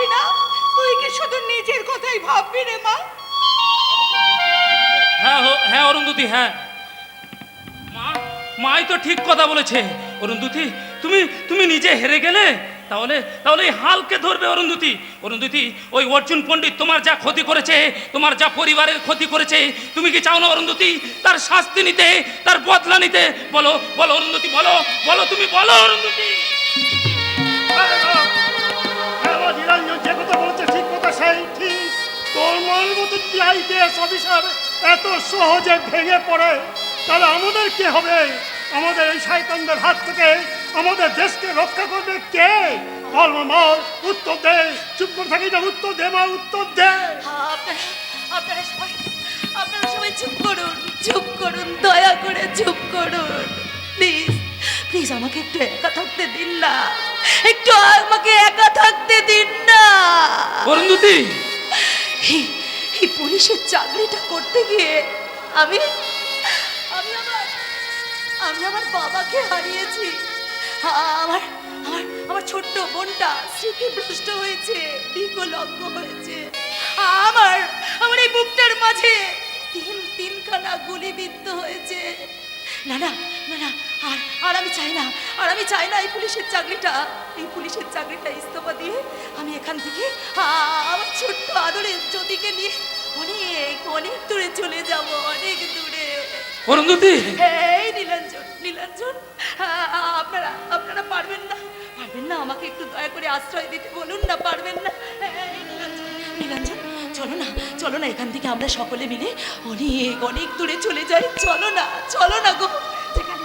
ভাববি না? তুই কি শুধু নিজের কথাই ভাববি রে মা? হ্যাঁ হ্যাঁ অরুন্ধতী, হ্যাঁ, মা মাই তো ঠিক কথা বলেছে। অরুন্ধতী, তুমি তুমি নিজে হেরে গেলে তাহলে তাহলে এই হালকে ধরবে অরুন্ধতী। অরুন্ধতী, ওই অর্জুন পণ্ডিত তোমার যা ক্ষতি করেছে, তোমার যা পরিবারের ক্ষতি করেছে, তুমি কি চাও না অরুন্ধতী তার শাস্তি নিতে, তার বদলা নিতে? বলো বলো অরুন্ধতী, বলো বলো, তুমি বলো অরুন্ধতী। নিরঞ্জন যে কথা বলেছে ঠিক কথা, সেই ঠিক। তোর মন মতো আইপিএস অফিসার এত সহজে ভেঙে পড়ে, তাহলে আমাদের কি হবে? আমাদের এই শয়তানদের হাত থেকে আমাদের দেশকে রক্ষা করবে কে? বল মামা, উত্তর দে। চুপ করে থাকি না, উত্তর দে মা, উত্তর দে। আপনারা সবাই আপনারা সবাই চুপ করুন, চুপ করুন, দয়া করে চুপ করুন। প্লিজ প্লিজ আমাকে একটু একা থাকতে দিন না, একটু আমাকে একা থাকতে দিন না। অরুন্ধতী, এই এই পুলিশের চাকরিটা করতে গিয়ে আমি আমি আমার আমি আমার বাবাকে হারিয়েছি। আমার আমার আমার ছোট্ট বোনটা স্মৃতিভ্রষ্ট হয়েছে, বিকলাঙ্গ হয়েছে। আমার আমার এই বুকটার মাঝে তিনখানা গুলিবিদ্ধ হয়েছে। না না না না, আর আর আমি চাই না, আর আমি চাই না এই পুলিশের চাকরিটা ইস্তফা দিয়ে আমি এখান থেকে আমার ছোট্ট আদরের জ্যোতিকে নিয়ে অনেক অনেক দূরে চলে যাব, অনেক দূরে। অরুন্ধতী, এই নীলাঞ্জন, নীলাঞ্জন, আপনারা আপনারা পারবেন না, পারবেন না আমাকে একটু দয়া করে আশ্রয় দিতে বলুন না, পারবেন না? এই নীলাঞ্জন, নীলাঞ্জন, চলো না, চলো না, এখান থেকে আমরা সকলে মিলে অনেক অনেক দূরে চলে যাই। চলো না, চলো না গো। যেখানে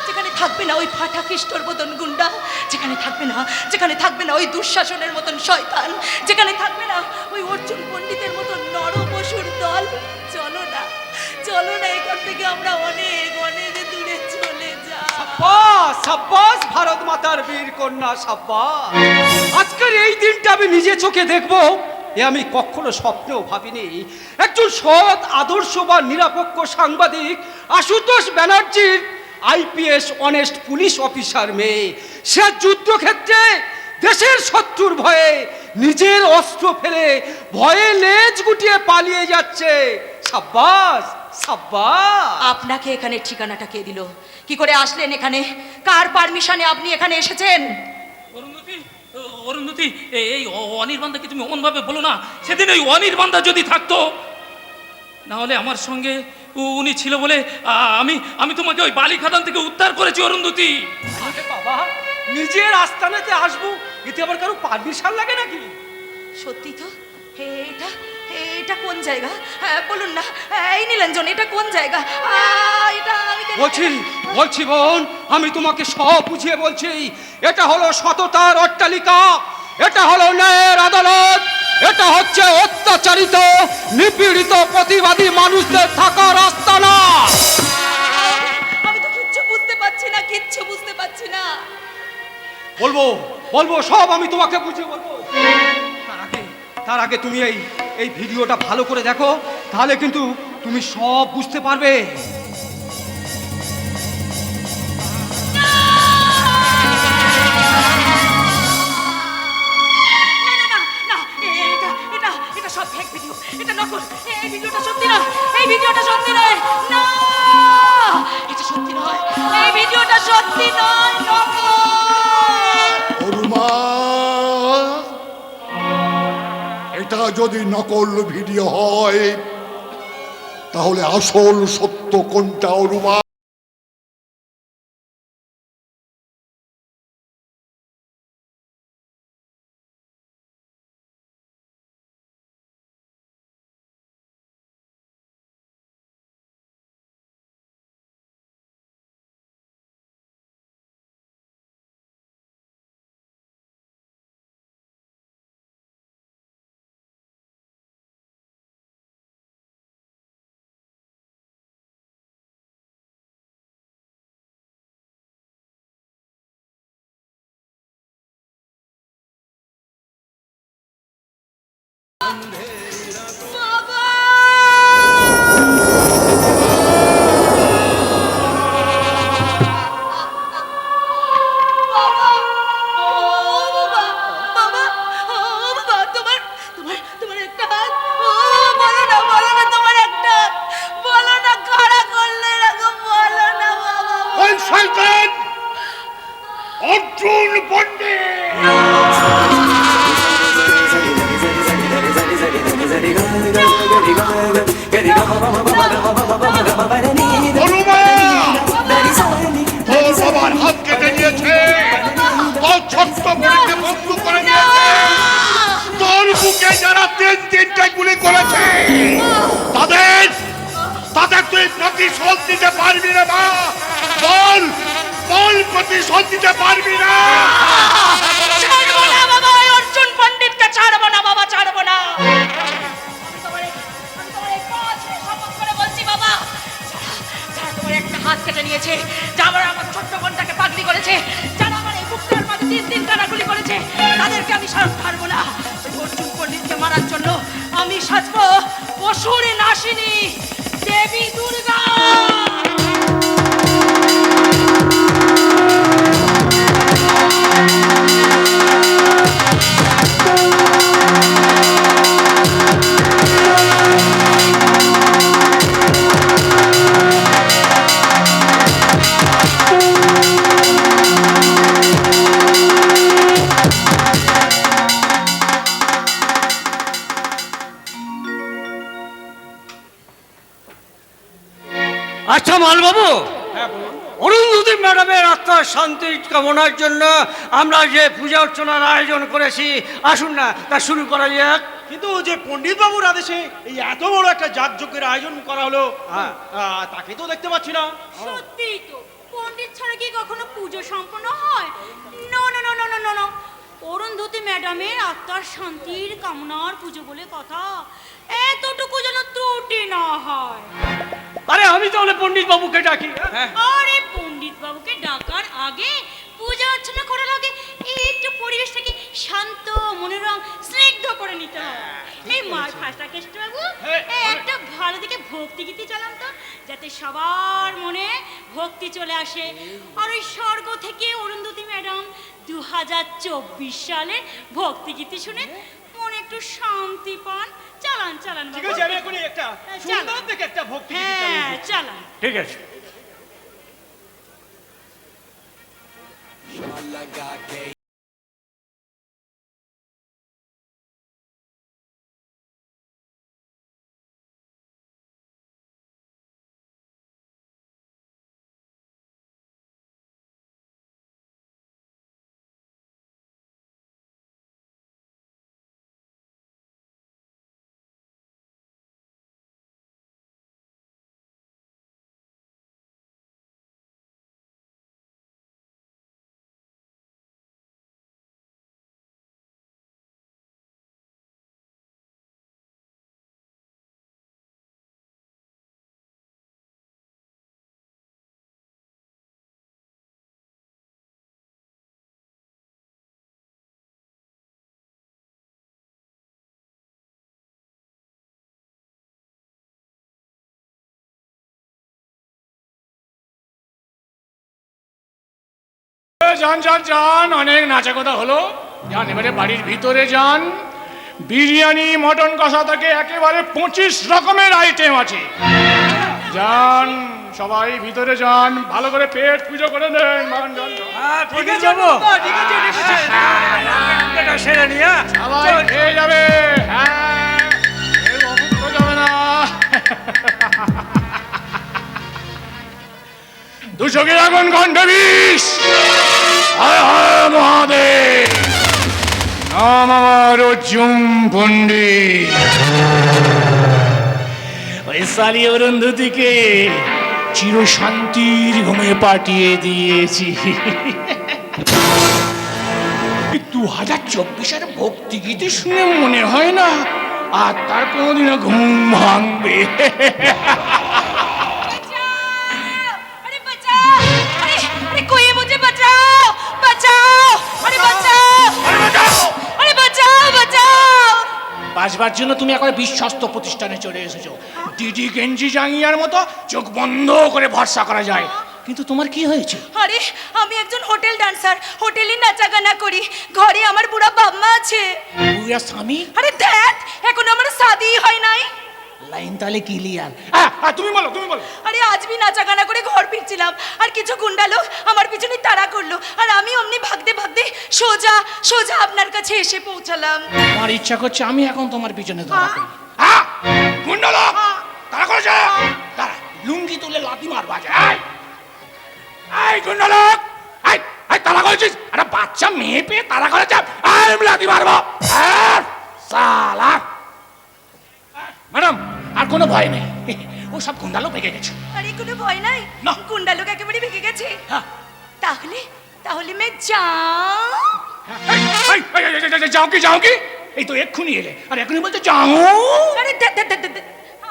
যেখানে থাকবে না ওই ফাটা খ্রিস্টর মতন গুন্ডা, যেখানে থাকবে না ওই দুঃশাসনের মতন শয়তান, যেখানে থাকবে না ওই অর্জুন পণ্ডিতের মতন নরপশুর দল। চলো না, চলো না, এখান থেকে আমরা অনেক অনেক দূরে চলে যাই। সাব্বাস সাব্বাস ভারত মাতার বীর কন্যা, সাব্বাস। আজকের এই দিনটা আমি নিজে চোখে দেখব, এ আমি কখনো স্বপ্নেও ভাবিনি। একজন সৎ আদর্শবান নিরপেক্ষ সাংবাদিক আশুতোষ ব্যানার্জির আইপিএস অনেস্ট পুলিশ অফিসার মেয়ে, সে যুদ্ধক্ষেত্রে দেশের শত্রুর ভয়ে নিজের অস্ত্র ফেলে ভয়ে লেজ গুটিয়ে পালিয়ে যাচ্ছে। সাব্বাস সাব্বাস। আপনাকে এখানে ঠিকানাটা কে দিল? কি করে আসলেন এখানে? কার পারমিশনে আপনি এখানে এসেছেন? অরুন্ধতী, অরুন্ধতী, এই অনির্বাণদাকে তুমি অমনভাবে বলো না। সেদিন ওই অনির্বাণদা যদি থাকতো, না হলে আমার সঙ্গে উনি ছিল বলে আমি আমি তোমাকে ওই বালিখাদান থেকে উদ্ধার করেছি অরুন্ধতী। আরে বাবা, নিজের আস্তানাতে আসবো, এতে আবার কারো পারমিশন লাগে নাকি? সত্যি তো? এটা এটা কোন জায়গা? বলুন না, এই নীলাঞ্জন, এটা কোন জায়গা? এটা আমি বলছি বোন, আমি তোমাকে সব বুঝিয়ে বলছি। এটা হলো সততার অট্টালিকা, এটা হলো ন্যায়ের আদালত, এটা হচ্ছে অত্যাচারিত নিপীড়িত প্রতিবাদী মানুষদের থাকার আস্তানা। আমি তো কিচ্ছু বুঝতে পারছি না। বলবো সব আমি তোমাকে বুঝিয়ে বলবো। তার আগে তুমি এই ভিডিওটা ভালো করে দেখো, তাহলে কিন্তু তুমি সব বুঝতে পারবে। এটা সব ফেক ভিডিও, এটা নকল। এই ভিডিওটা সত্যি নয়, এই ভিডিওটা সত্যি নয়, না, এটা সত্যি নয়, এই ভিডিওটা সত্যি নয়, নকল। অরুমা, এটা যদি নকল ভিডিও হয় তাহলে আসল সত্য কোনটা অরুমা? তোর বাবার হাত কেটে নিয়েছে, তোর ছোট্ট বোনকে বন্ধু করে নিয়েছে, তোর বুকে যারা তিনটে গুলি করেছে তাদের তাদের তুই প্রতিশোধ দিতে পারবি না মা? বল বল, প্রতিশোধ দিতে পারবি না? ছাড়বো না বাবা, ওই অর্জুন পণ্ডিতকে ছাড়বো না বাবা, ছাড়বো না। আমি তোমার এই পা ছুঁয়ে শপথ করে বলছি বাবা, যারা তোমার একটা হাত কেটে নিয়েছে, যারা আমার ছোট্ট বোনটাকে পাগলি করেছে, যারা আমার এই বুকটার মাঝে 3 কানাগুলি করেছে, তাদেরকে আমি ছাড়বো না। ওই অর্জুন পণ্ডিতকে মারার জন্য আমি সাজবো অসুরে নাসিনী দেবী দুর্গা। আচ্ছা মালবাবু, অরুন্ধতী ম্যাডামের আত্মার শান্তির কামনার জন্য আমরা যে পূজা অর্চনার আয়োজন করেছি, আসুন না তা শুরু করা যাক। কিন্তু যে পণ্ডিত বাবুর আদেশে এই এত বড় একটা যাগযজ্ঞের আয়োজন করা হলো, হ্যাঁ। তাকে তো দেখতে পাচ্ছি না। সত্যিই তো, পণ্ডিত ছাড়া কি কখনো পুজো সম্পন্ন হয়? No no no no no no no, Arundhati ম্যাডামের আত্মার শান্তির কামনার পুজো বলে কথা, এতটুকু যেন ত্রুটি না হয়। আরে আমি তাহলে পণ্ডিত বাবুকে ডাকি। আরে পণ্ডিত বাবুকে ডাকার আগে, পূজা অর্চনা করার আগে একটু পরিবেশটাকে শান্ত মনোরম স্নিগ্ধ করে নিতে হয়। এই মার ফাঁসটা কেষ্ট বাবু, একটা ভালো দিকে ভক্তি গীতি চালান তো, যাতে সবার মনে ভক্তি চলে আসে। আর ওই স্বর্গ থেকে অরুন্ধতী ম্যাডাম 2024 সালের ভক্তি গীতি শুনে মনে একটু শান্তি পান। চালান চালান ঠিক বাবু। আছে, আমি এখন একটা সুন্দর দেখে একটা ভক্তি গীতি চালিয়ে হ্যাঁ দিচ্ছি। চালান। ঠিক আছে। যান যান যান, অনেক নাচা কথা হলো, যান এবারে বাড়ির ভিতরে যান। বিরিয়ানি, মটন কষা থেকে একেবারে 25 রকমের আইটেম আছে। যান সবাই ভিতরে যান, ভালো করে পেট পুজো করে নেন। ঠিক আছে বাবু, ঠিক আছে, এটা সেরে নিয়ে সবাই খেয়ে যাবে। হ্যাঁ, কেউ অভুক্ত যাবে না। 200 কি আগুন ঘন্ট 20। হায় হায় মহাদেব, নাম আমার অর্জুন পণ্ডিত। ওই সালি অরুন্ধতীকে চির শান্তির ঘুমে পাঠিয়ে দিয়েছি। 2024-এর ভক্তি গীতি শুনে মনে হয় না আর তার কোনোদিনও ঘুম ভাঙবে। अरे बचाओ, अरे अरे कोई मुझे बचाओ, बचाओ, अरे बचाओ, अरे बचाओ, बचाओ। বাঁচবার জন্য তুমি একবার বিশ্বস্ত প্রতিষ্ঠানে চলে এসেছো। ডিডি গেঞ্জি জাঙ্গিয়ার মতো চোখ বন্ধ করে ভরসা করা যায়, কিন্তু তোমার কি হয়েছে? আরে আমি একজন হোটেল ডান্সার, হোটেলে নাচা গানা করি, ঘরে আমার বুড়া বাম্মা আছে। বুড়া স্বামী? আরে ধ্যাত, এখন আমার শাদি হয় নাই। লাইন তাহলে ক্লিয়ার। তুমি বলো, তুমি বলো। আরে আজ भी নাচা গানা করে ঘর ফিরছিলাম, আর কিছু গুন্ডা লোক আমার পিছনে তাড়া করলো, আর আমি অমনি ভাগতে ভাগতে সোজা সোজা আপনার কাছে এসে পৌঁছালাম। আমার ইচ্ছা করছে আমি এখন তোমার পিছনে ধরা হ্যাঁ। করি। গুন্ডা লোক, তারা করেছে দাঁড়া লুঙ্গি তুলে লাথি মারবা যায় এই গুন্ডালোক এই এই তারা করেছিস একটা বাচ্চা মেয়ে পেয়ে তারা করেছে আমি লাথি মারবো সালা ম্যাডাম আর কোনো ভয় নেই ও সব গুন্ডালো ভেঙে গেছে আরে কোনো ভয় নাই না। গুন্ডা লোক একেবারে ভেঙে গেছে হ্যাঁ। তাহলে তাহলে মে যাও যাও কি এই তো এক্ষুনি এলে আর এক্ষুনি বলতে যাও আরে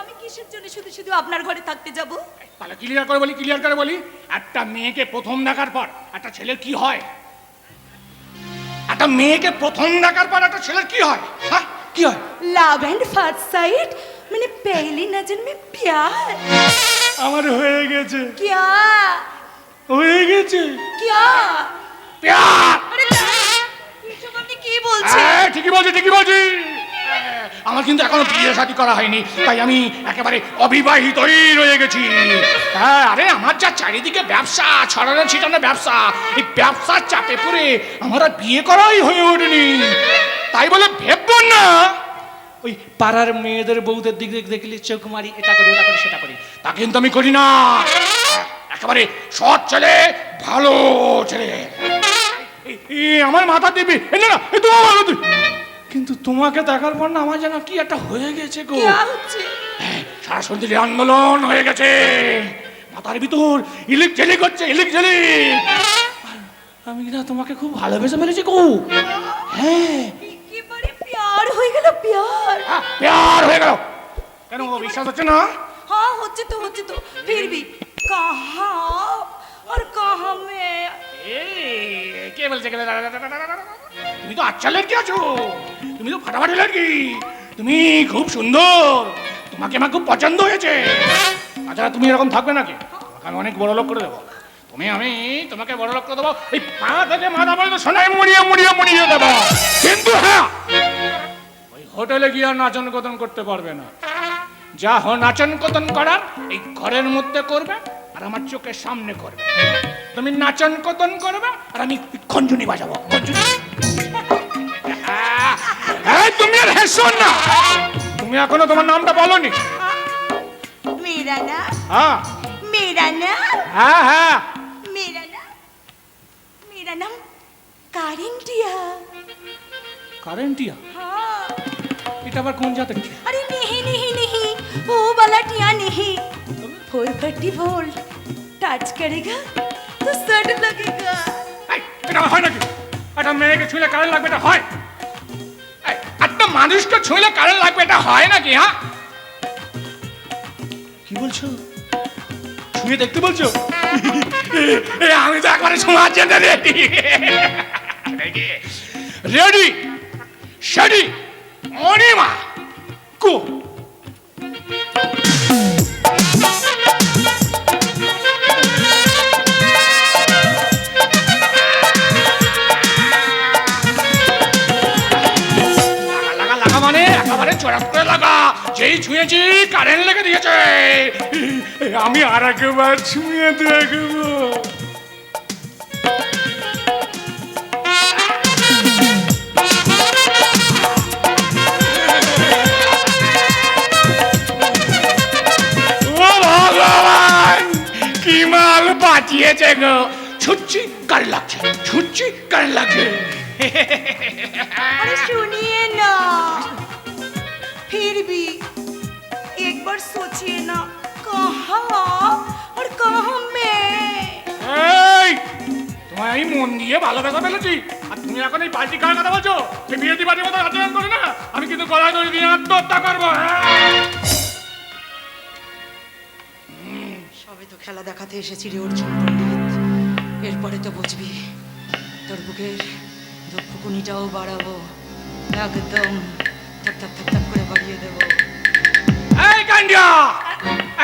আমি কিসের জন্য শুধু শুধু আপনার ঘরে থাকতে যাব তাহলে ক্লিয়ার করে বলি একটা মেয়েকে প্রথম দেখার পর একটা ছেলের কি হয় একটা মেয়েকে প্রথম দেখার পর একটা ছেলের কি হয় হ্যাঁ কি হয় লাভ এন্ড ফার্স্ট সাইট মানে पहली नजर में प्यार আমার হয়ে গেছে क्या হয়ে গেছে क्या প্যার আরে এসব আপনি কি বলছেন ঠিকই বলছি আমার কিন্তু এখনো বিয়ে শাদী করা হয়নি তাই আমি একেবারে অবিবাহিতই রয়ে গেছি হ্যাঁ আরে আমার যা চারিদিকে ব্যবসা ছড়ানো ছিটানো ব্যবসা এই ব্যবসার চাপে পড়ে আমার আর বিয়ে করাই হয়ে ওঠেনি তাই বলে ভেববো না ওই পাড়ার মেয়েদের বউদের দিক দেখলে চোখ মারি এটা করি ওটা করি সেটা করি তা কিন্তু আমি করি না একেবারে সৎ ছেলে ভালো ছেলে আমার মাথা দিবি না তোমার মাথা দিবি কিন্তু তোমাকে দেখার পর না আমার যেন কি একটা হয়ে গেছে গো क्या হচ্ছে সারা শরীরে আন্দোলন হয়ে গেছে মাথার ভিতর ইলিক ঝেলিক হচ্ছে ইলিক ঝেলিক আমি না তোমাকে খুব ভালোবেসে ফেলেছি গো হ্যাঁ একেবারে প্যার হয়ে গেল প্যার প্যার হয়ে গেল কেন বিশ্বাস হচ্ছে না हाँ হচ্ছে তো फिर भी कहाँ और कहाँ में কে বলছে তুমি তো আচ্ছা লড়কি আছো তুমি তো ফাটাফাটি লড়কি তুমি খুব সুন্দর তোমাকে আমার খুব পছন্দ হয়েছে আচ্ছা তুমি এরকম থাকবে নাকি তোমাকে আমি অনেক বড় লোক করে দেবো আমি তোমাকে বড় লোক করে দেবো এই পা থেকে মাথা পর্যন্ত সোনায় মুড়িয়ে দেবো কিন্তু হ্যাঁ ওই হোটেলে গিয়ে আর নাচন কদন করতে পারবে না যা নাচন কদন করার এই ঘরের মধ্যে করবে আর আমার চোখের সামনে করবে তুমি নাচন কদন করবে আর আমি খঞ্জুনি বাজাবো খঞ্জুনি তুমি আর হেসো না তুমি এখনো তোমার নামটা বলনি मेरा नाम হ্যাঁ मेरा नाम হ্যাঁ मेरा नाम कारिंटिया কারেন্টিয়া हाँ এটা আবার কোন জাতের কি अरे नहीं वो वाला टिया नहीं 430 वोल्ट टच करेगा तो सट लगेगा এটা হয় নাকি একটা মেয়েকে ছুঁলে কারেন্ট লাগবে এটা হয় একটা মানুষকে ছুঁলে কারেন্ট লাগবে এটা হয় নাকি হ্যাঁ কি বলছো ছুঁয়ে দেখতে বলছো আমি তো একবারে শোনার জন্য রেডি রেডি শেডি অনিমা কো লাগা মানে একেবারে চড়াত করে লাগা যেই ছুঁয়েছি কারেন্ট লেগে দিয়েছে আমি আর একবার ছুঁয়ে দেখবো ও ভগবান কি মাল বাঁচিয়েছে গো ছুটছি কারেন্ট লাগছে ছুটছি কারেন্ট লাগছে अरे सुनिए ना फिर भी एक बार सोचिए ना कहाँ और कहाँ में এই তোমায় আমি মন দিয়ে ভালোবাসা ফেলেছি আর তুমি এখন এই পার্টি খাওয়ার কথা বলছো এই বিয়েটি পার্টির মতো আচরণ করে না আমি কিন্তু গলায় দড়ি দিয়ে আত্মহত্যা করবো সবে তো খেলা দেখাতে এসেছি রে অর্জুন পণ্ডিত এরপরে তো বুঝবি তোর বুকের ধুকপুকুনিটাও বাড়াবো একদম থাক থাক থাক থাক করে বাড়িয়ে দেবো এই কান্ডিয়া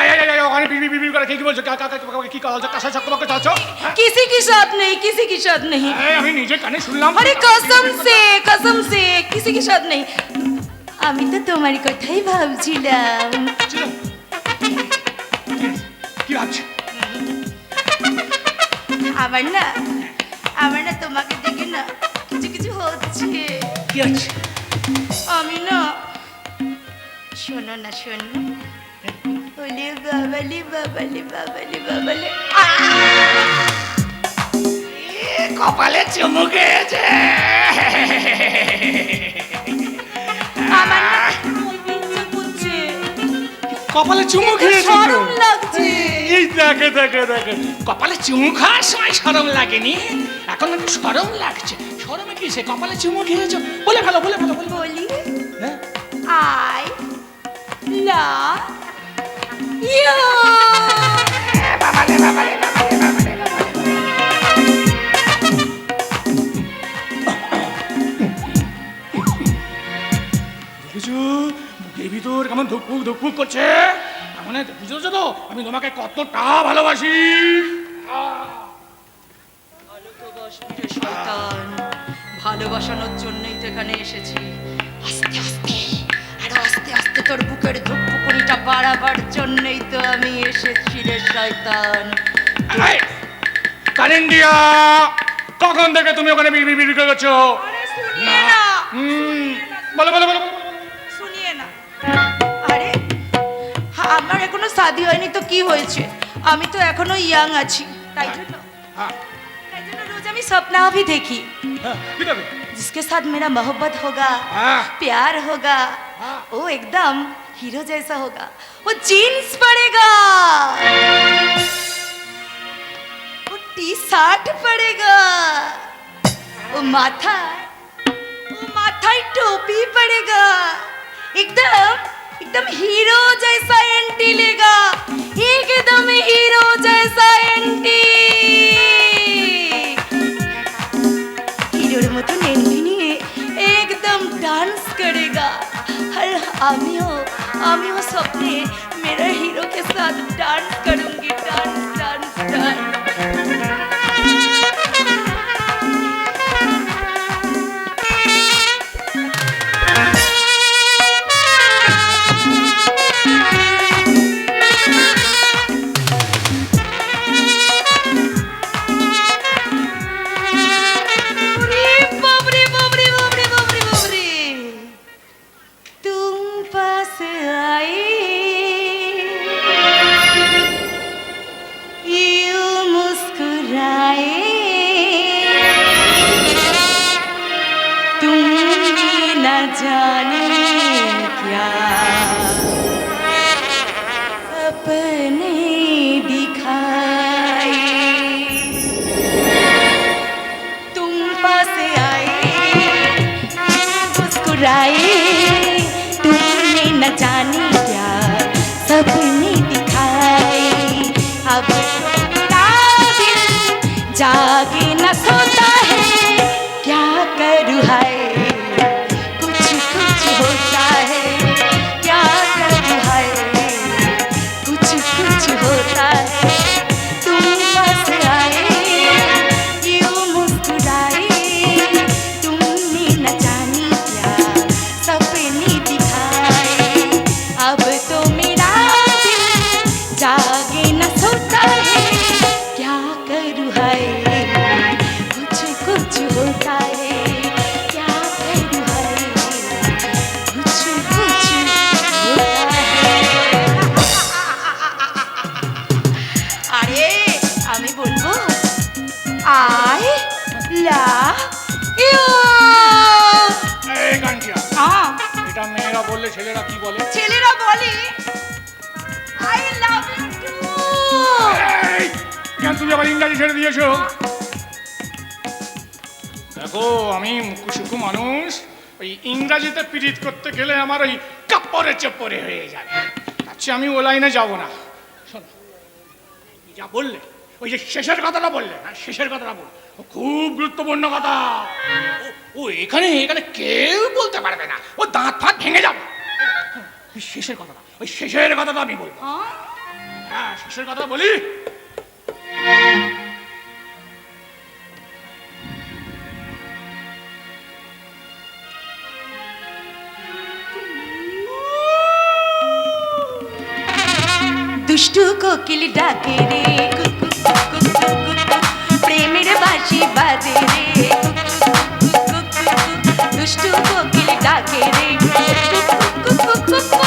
এই ওখানে বিবি বিবি করে কি বলছো কি কাজ কাঁসা চক্র বাক্য চাচ্ছ किसी की साथ नहीं আমি নিজে কানে শুনলাম अरे कसम से किसी की साथ नहीं আমি তো তোমার কথাই ভাবছিলাম কি আছে আমার না তোমাকে দেখে না কিছু হচ্ছে কি আছে আমি না শোনো ওলে বাবালে বাবালে বাবালে বাবালে কপালে চুমু খেয়েছে। আমার না বলতে ইচ্ছে করছে, কপালে চুমু খেয়েছে তো। শরম লাগছে। এই দেখে দেখে দেখে কপালে চুমু খাওয়ার সময় সরম লাগেনি, এখন একটু সরম লাগছে। সরমে কি সে কপালে চুমু খেয়েছো? বলে ফেলো বলে ফেলো বলে ফেলো। বলি হ্যাঁ? I love you. বুঝেছো বুকের ভিতর কেমন ধুকপুক ধুকপুক করছে? মানে বুঝেছো তো আমি তোমাকে কতটা ভালোবাসি। শয়তান, ভালোবাসানোর জন্যই তো এখানে এসেছি। আস্তে আস্তে আরো আস্তে আস্তে তোর বুকের ধুকপুকুনিটা বাড়াবার জন্যই তো আমি এসেছি রে শয়তান। কালিন্দিয়া কখন থেকে তুমি ওখানে বিড় করে গেছো? শুনিয়ে না, বলো বলো বলো বলো। শুনিয়ে না। আরে আমার এখনো শাদী হয়নি তো কি হয়েছে? আমি তো এখনো ইয়াং আছি, তাই জন্য হ্যাঁ रोज আমি सपना भी देखी হ্যাঁ কি দেবে? जिसके साथ मेरा मोहब्बत होगा, हाँ। प्यार होगा, हाँ। वो एकदम हीरो जैसा होगा। वो जीन्स पड़ेगा, वो टी शर्ट पड़ेगा, वो माथाয় टोपी पड़ेगा, एकदम एकदम हीरो जैसा एंट्री लेगा, एकदम हीरो जैसा एंट्री। हीरोर মতো एंट्री নিয়ে एकदम डांस करेगा। और आमी हो सपने मेरा हीरो के साथ डांस करूंगी, डांस डांस डांस। बाबरे बाबरे बाबरे बाबरे बाबरे, तुम पास आए यूं मुस्कुराए, तुम न जाने क्या अपने दिखाए। तुम पास आए मुस्कुराए, तुमने न जाने क्या सपने दिखाए। अब तो मेरा दिल जागे न सोता है, क्या करूँ हाय कुछ कुछ होता है, क्या करूँ हाय कुछ कुछ होता है। तुम पास आए यूं मुस्कुराए, तुमने न जाने क्या सपने दिखाए। अब तो मेरा दिल जागे न सोता है, क्या करूँ हाय कुछ कुछ होता है, क्या करूँ हाय कुछ कुछ होता है। আরে আমি বলবো আই লাভ ইউ। এই গানটিয়া এটা মেয়েরা বললে ছেলেরা কি বলে? ছেলেরা বলে আই লাভ ইউ টু। এই, কেন তুমি আবার ইংরাজি ছেড়ে দিয়েছো? দেখো আমি মুখুসুখু মানুষ, ওই ইংরাজিতে পিরিত করতে গেলে আমার ওই কাপড়ে চপ্পরে হয়ে যাবে। আচ্ছা আমি ও লাইনে যাবো না। শোনো যা বললে ওই যে শেষের কথাটা বললে, হ্যাঁ শেষের কথাটা বল, ও খুব গুরুত্বপূর্ণ কথা। ও এখানে এখানে কেউ বলতে পারবে না, ও দাঁত ফাঁত ভেঙে যাবে। ওই শেষের কথাটা, ওই শেষের কথাটা আমি বলবো। হ্যাঁ শেষের কথা বলি। দুষ্টু কোকিল ডাকে রে কুকু কুকু কুকু, প্রেমের বাঁশি বাজে রে কুকু কুকু, দুষ্টু কোকিল ডাকে রে কুকু কুকু কুকু।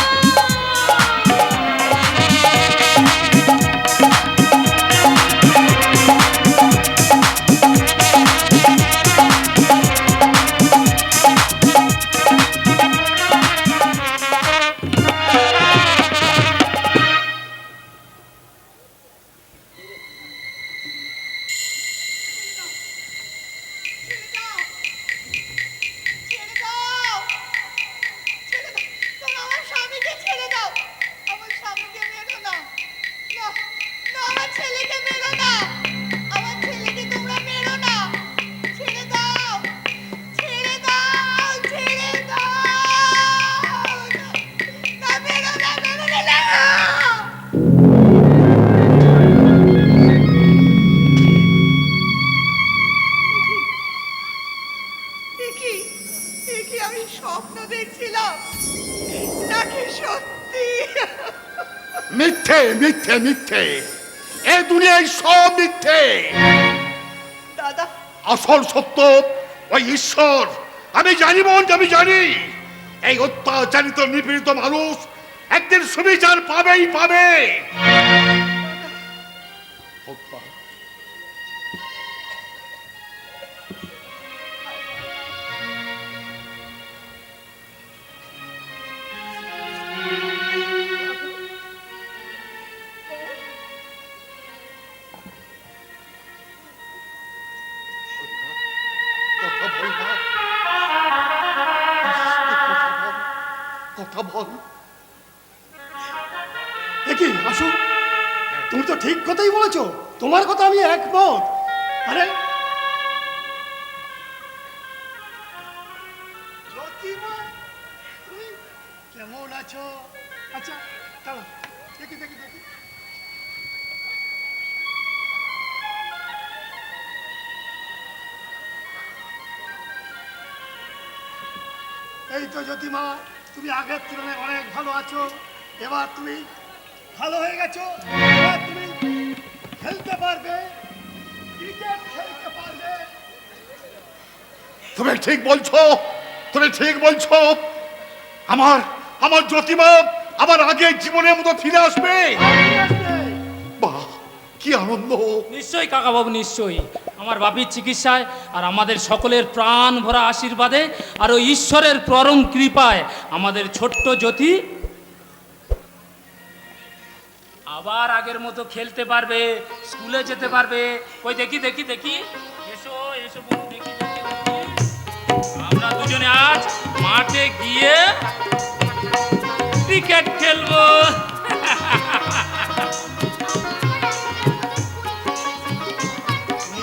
কি স্বপ্ন দেখছিলাম নাকি সত্যি? মিথ্যে মিথ্যে মিথ্যে, এ দুনিয়ায় সব মিথ্যে। দাদা, আসল সত্য ওই ঈশ্বর। আমি জানি বোন, আমি জানি এই অত্যাচারিত নিপীড়িত মানুষ একদিন সুবিচার পাবেই পাবে। কথা বল মা, কথা বল। দেখি আসু, তুমি তো ঠিক কথাই বলেছো, তোমার কথা আমি একমত। আরে জ্যোতিমা, তুমি কেমন আছো? আচ্ছা চলো দেখি দেখি দেখি। এই তো জ্যোতিমা, তুমি আগের তুলনায় অনেক ভালো আছো। এবার তুমি ভালো হয়ে গেছো, এবার তুমি খেলতে পারবে, ক্রিকেট খেলতে পারবে। তুমি ঠিক বলছো, তুমি ঠিক বলছো। আমার আমার জ্যোতিমা আমার আগের জীবনের মতো ফিরে আসবে। বাহ, কি আনন্দ! নিশ্চয়ই কাকাবাবু, নিশ্চয়ই। আমার বাপির চিকিৎসায় আর আমাদের সকলের প্রাণ ভরা আশীর্বাদে আর ওই ঈশ্বরের পরম কৃপায় আমাদের ছোট্ট জ্যোতি আবার আগের মতো খেলতে পারবে, স্কুলে যেতে পারবে। কই দেখি দেখি দেখি, এসো এসো বন্ধু, দেখি দেখি দেখি। আমরা দুজনে আজ মাঠে গিয়ে ক্রিকেট খেলবো।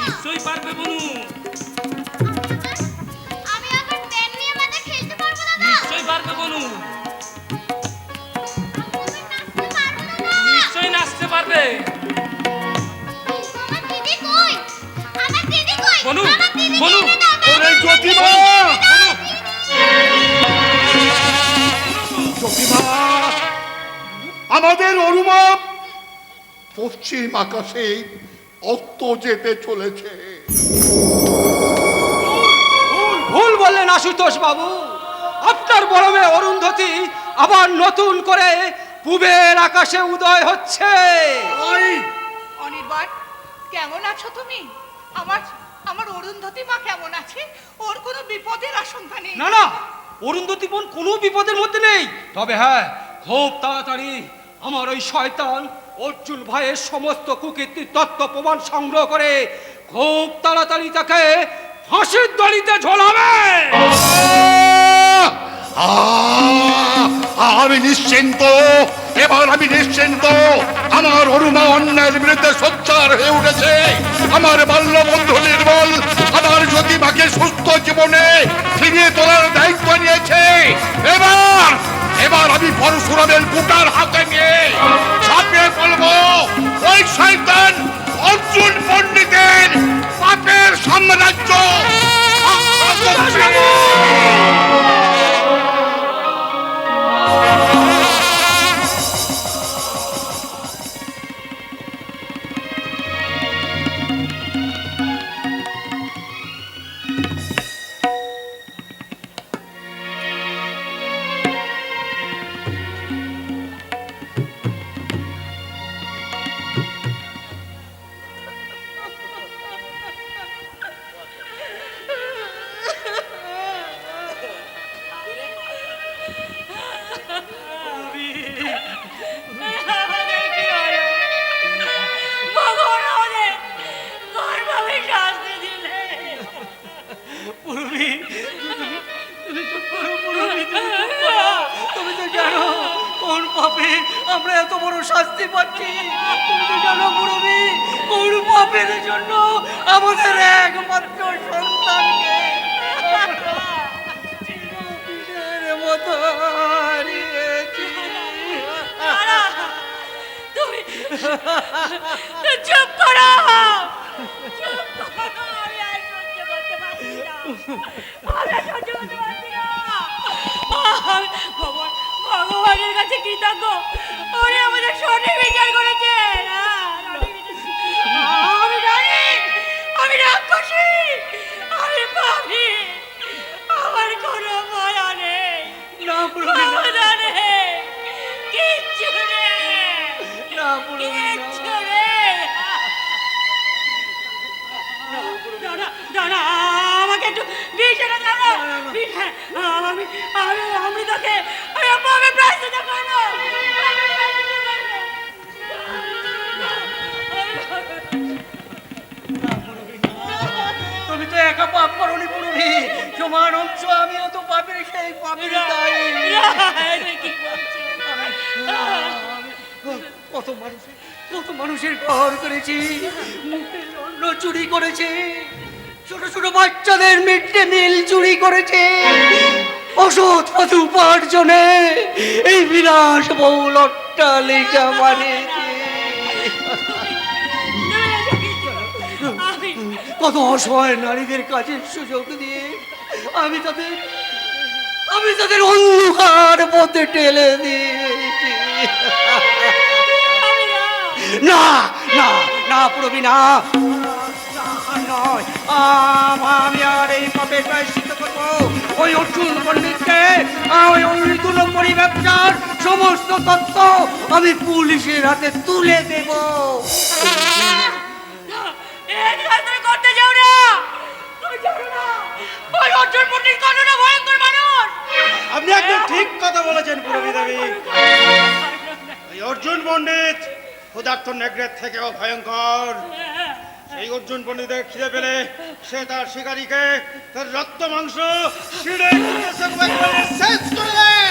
নিশ্চয়ই পারবে বনু, আমি এখন ব্যাট নিয়ে মাঠে খেলতে পারবো না। নিশ্চয়ই পারবে বনু, আমি নাচতে পারবো না। নিশ্চয়ই নাচতে পারবে আমার দিদি কই? আমার দিদি কই? বনু, আমার দিদিকে বনু, এনে দাও, দাও। ওরে জ্যোতিমা, জ্যোতিমা, আমাদের অরুমা পশ্চিম আকাশে অস্ত যেতে চলেছে। ভুল বললেন আশুতোষ বাবু। আপনার বড় মেয়ে অরুন্ধতী আবার নতুন করে পূবের আকাশে উদয় হচ্ছে। অনির্বাণ, কেমন আছো তুমি? আমার আমার অরুন্ধতী মা কেমন আছে? ওর কোনো বিপদের আশঙ্কা নেই? না না, অরুন্ধতী বোন কোনো বিপদের মধ্যে নেই। তবে হ্যাঁ, খুব তাড়াতাড়ি আমার ওই শয়তান অর্জুন ভাইয়ের সমস্ত কুকীর্তির তত্ত্ব প্রমাণ সংগ্রহ করে খুব তাড়াতাড়ি তাকে ফাঁসির দড়িতে ঝোলাবে। আমি নিশ্চিন্ত, এবার আমি নিশ্চিন্ত। আমার অরুমা অন্যায়ের বিরুদ্ধে সোচ্চার হয়ে উঠেছে। আমার বাল্য বন্ধু নির্মল আমার জ্যোতিমাকে সুস্থ জীবনে ফিরিয়ে তোলার দায়িত্ব নিয়েছে। এবার এবার আমি পরশুরামের বুটার হাতে নিয়ে ঝাঁপিয়ে পড়বো ওই শয়তান অর্জুন পণ্ডিতের পাপের সাম্রাজ্য। আমাদের কি হলো? ভগবান আমাদের কোনভাবে শাস্তি দিলে? তুমি তো জানো কোন পাপে আমরা এত বড় শাস্তি পাচ্ছি। তুমি তো জানো মুরবি, কোন পাপের জন্য আমাদের একমাত্র সন্তানকে চিরদিনের মতো হারিয়েছি। তুমি চুপ করো, চুপ করো। আমি আর সহ্য করতে পারছি না, আমি আর সহ্য করতে পারছি না। দেখো উনি আমাদের সঠিক বিচার করেছে। আমি জানি আমি রাক্ষসী, আমি পাপী, আমার কোনো মায়া নেই, ক্ষমতা নেই, কিচ্ছু নেই, কিচ্ছু নেই। দাঁড়া, আমাকে একটু বিছানা দাও না, আমি তোকে আমি প্রায়শ্চিত্ত করবো। তুমি তো একা পাপ করনি পুরবি, সমান অংশ আমিও তো পাপের সেই পাপের দায়ী। কি বলছিস? কত মানুষের ঘর করেছি, মুখের অন্ন চুরি করেছে, ছোট ছোট বাচ্চাদের মিড ডে মিল চুরি করেছে, ওষুধ পাতি উপার্জনে এই বিলাস বহুল অট্টালিকা বানিয়েছে। কত অসহায় নারীদের কাজের সুযোগ দিয়ে আমি তাদের অন্ধকার পথে ঠেলে দিয়েছি। না না না পুরবি না, নয়, আমি আর এই পাপের প্রায়শ্চিত্ত করবো। ওই অর্জুন পণ্ডিতকে, ওই 2 নম্বরই ব্যবসার সমস্ত তথ্য আমি পুলিশের হাতে তুলে দেব। করতে যাও না, তুমি জানো না ওই অর্জুন পণ্ডিত কতটা ভয়ঙ্কর মানুষ। আপনি একদম ঠিক কথা বলেছেন পুরবী দেবী। এই অর্জুন পণ্ডিত ক্ষুধার্ত নেগ্রের থেকেও ভয়ঙ্কর। সেই অর্জুন পণ্ডিতের খিদে পেলে সে তার শিকারীকে তার রক্ত মাংস ছিঁড়ে শেষ করে দেয়।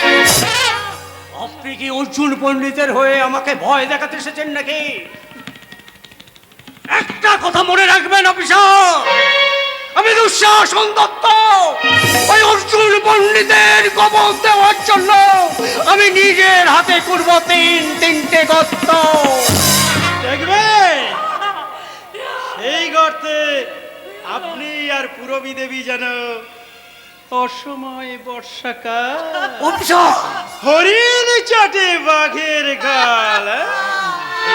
আপনি কি অর্জুন পণ্ডিতের হয়ে আমাকে ভয় দেখাতে এসেছেন নাকি? একটা কথা মনে রাখবেন অফিসার, আমি দুঃশাসন দত্ত ওই অর্জুন পণ্ডিতের কবল দেওয়ার জন্য আমি নিজের হাতে করব 3 গর্ত। দেখবে সেই গর্তে আপনি আর পুরবী দেবী যেন অসময় বর্ষাকাল অফিসার, হরিণ চাটে বাঘের গাল,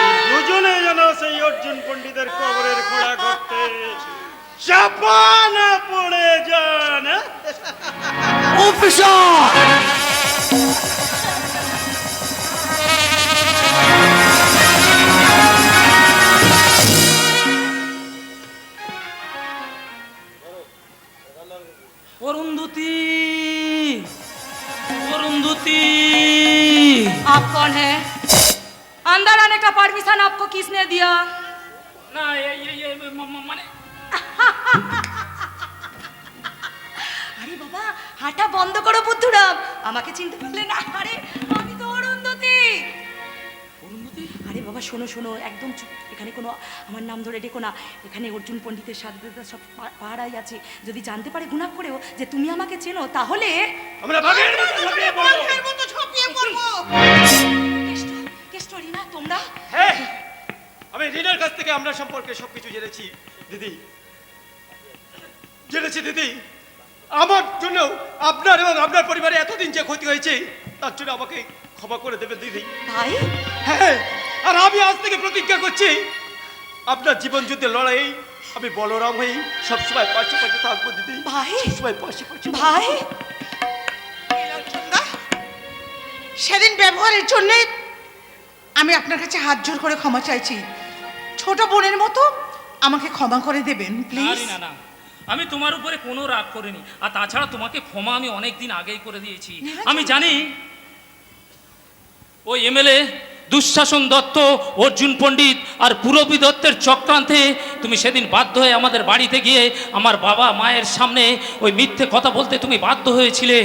এই দুজনে যেন সেই অর্জুন পণ্ডিতের কবরের খোঁড়া করতে চাপা না পড়ে যান। অফিসার অরুন্ধতী, অরুন্ধতী, आप कौन है? अंदर आने का परमिशन आपको किसने दिया? না মানে আরে বাবা, হাঁটা বন্ধ করো বুদ্ধুরাম, আমাকে চিনতে পারলে না? আরে আমি তো অরুন্ধতী। আরে বাবা শোনো শোনো, একদম চুপ, এখানে কোনো আমার নাম ধরে ডেকো না। এখানে অর্জুন পণ্ডিতের সাথে সব পাহারাই আছে, যদি জানতে পারে গুনাহ করেও যে তুমি আমাকে চেনো তাহলে আমরা বাঘের মতো ঝাঁপিয়ে পড়বো। কেষ্ট রিনা তোমরা? হ্যাঁ, আমি রিনার কাছ থেকে আমরা সম্পর্কে সবকিছু জেনেছি দিদি। আমার জন্য আপনার এবং আপনার পরিবারে এতদিন যে ক্ষতি হয়েছে তার জন্য আমাকে ক্ষমা করে দেবেন দিদি। ভাই হ্যাঁ, আর আমি আজ থেকে প্রতিজ্ঞা করছি আপনার জীবন যুদ্ধের লড়াই আমি বলরাম হয়ে সবসময় পাশে পাশে থাকবো দিদি। ভাই সবসময় পাশে পাশে ভাই সেদিন ব্যবহারের জন্য আমি আপনার কাছে হাত জোর করে ক্ষমা চাইছি। ছোট বোনের মতো আমাকে ক্ষমা করে দেবেন প্লিজ। না না, আমি তোমার উপরে কোনো রাগ করিনি, আর তাছাড়া তোমাকে ক্ষমা আমি অনেক দিন আগেই করে দিয়েছি। আমি জানি ওই এমএলএ দুঃশাসন দত্ত, অর্জুন পণ্ডিত আর পুরবী দত্তের চক্রান্তে তুমি সেদিন বাধ্য হয়ে আমাদের বাড়িতে গিয়ে আমার বাবা মায়ের সামনে ওই মিথ্যে কথা বলতে তুমি বাধ্য হয়েছিলে।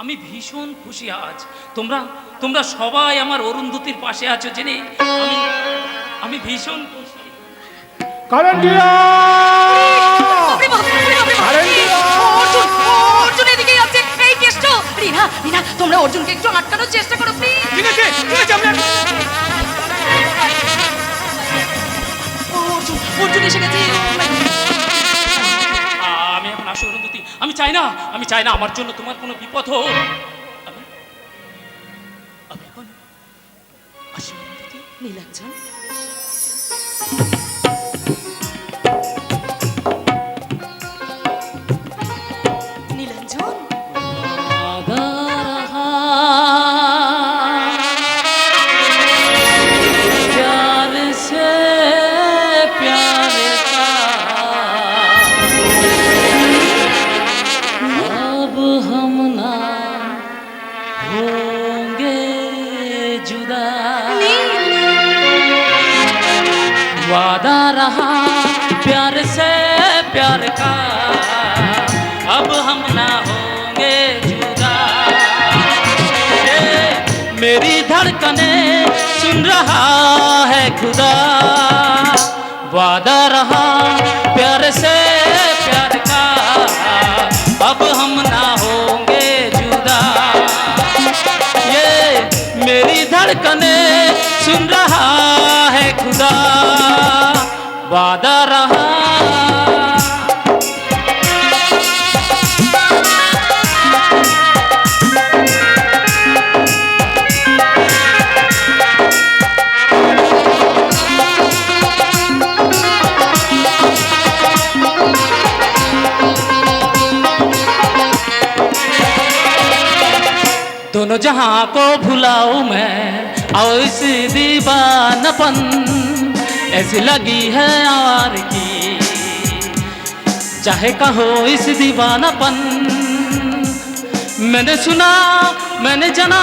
আমি ভীষণ খুশি আজ তোমরা সবাই আমার অরুন্ধতির পাশে আছো জেনে আমি ভীষণ খুশি। অর্জুন এদিকে আছে, এই কেষ্ট। রিনা রিনা তোমরা অর্জুনকে একটু আটকানোর চেষ্টা করো প্লিজ। ঠিক আছে অর্জুন এসে গেছে। আমি এখন আসি অরুন্ধতী, আমি চাই না আমার জন্য তোমার কোনো বিপদ হোক। নীলাঞ্জন, নীলাঞ্জন, वादा रहा प्यार से प्यार का अब हम ना होंगे जुदा वादा रहा प्यार से प्यार का अब हम ना होंगे जुदा ये मेरी धड़कने सुन रहा है खुदा वादा रहा प्यार से प्यार का अब हम ना होंगे जुदा ये मेरी धड़कने सुन रहा है खुदा वादा रहा दोनों जहां को भुलाऊं मैं और इस दीवानपन ऐसी लगी है आर की चाहे कहो इस दीवानापन मैंने सुना मैंने जाना